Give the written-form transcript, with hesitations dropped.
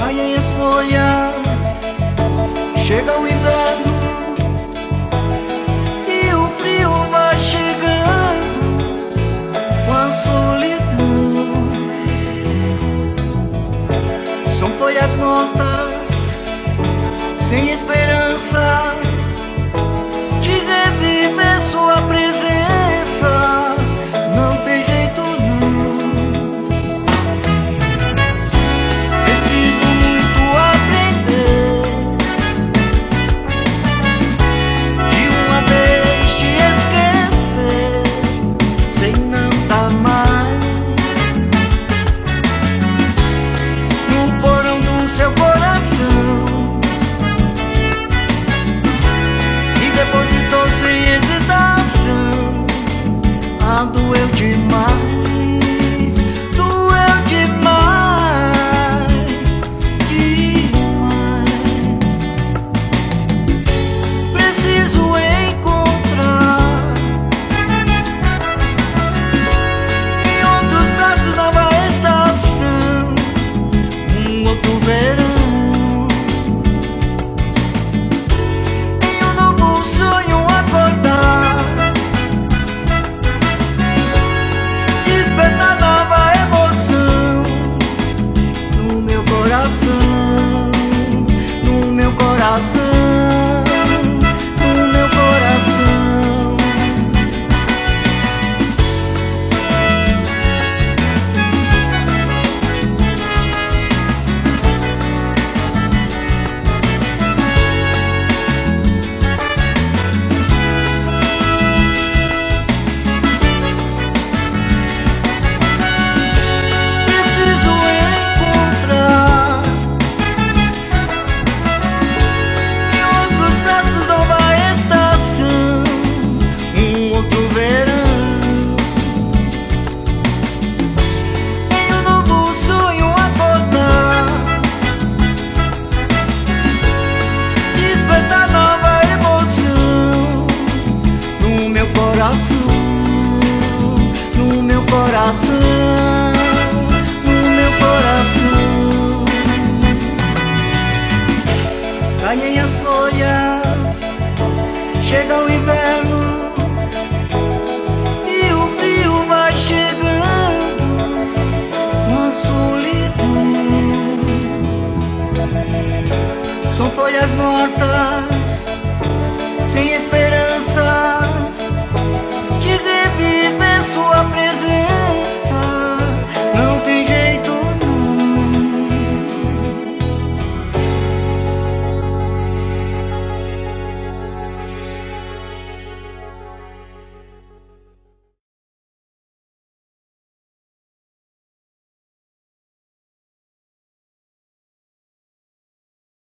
caem as folhas, chega o inverno e o frio vai chegando com a solidão. São folhas mortas, sem esperanças de reviver sua presença. Não tem jeito não, preciso muito aprender de uma vez te esquecer, sem não dar mais no porão do seu coração. Depositou sem hesitação. Ah, doeu demais, doeu demais, demais. Preciso encontrar em outros braços nova estação, um outro verão. Despertar nova emoção no meu coração, no meu coração, no meu coração. No meu coração, no meu coração. Caem as folhas, chega o inverno e o frio vai chegando com a solidão. São folhas mortas, sem esperança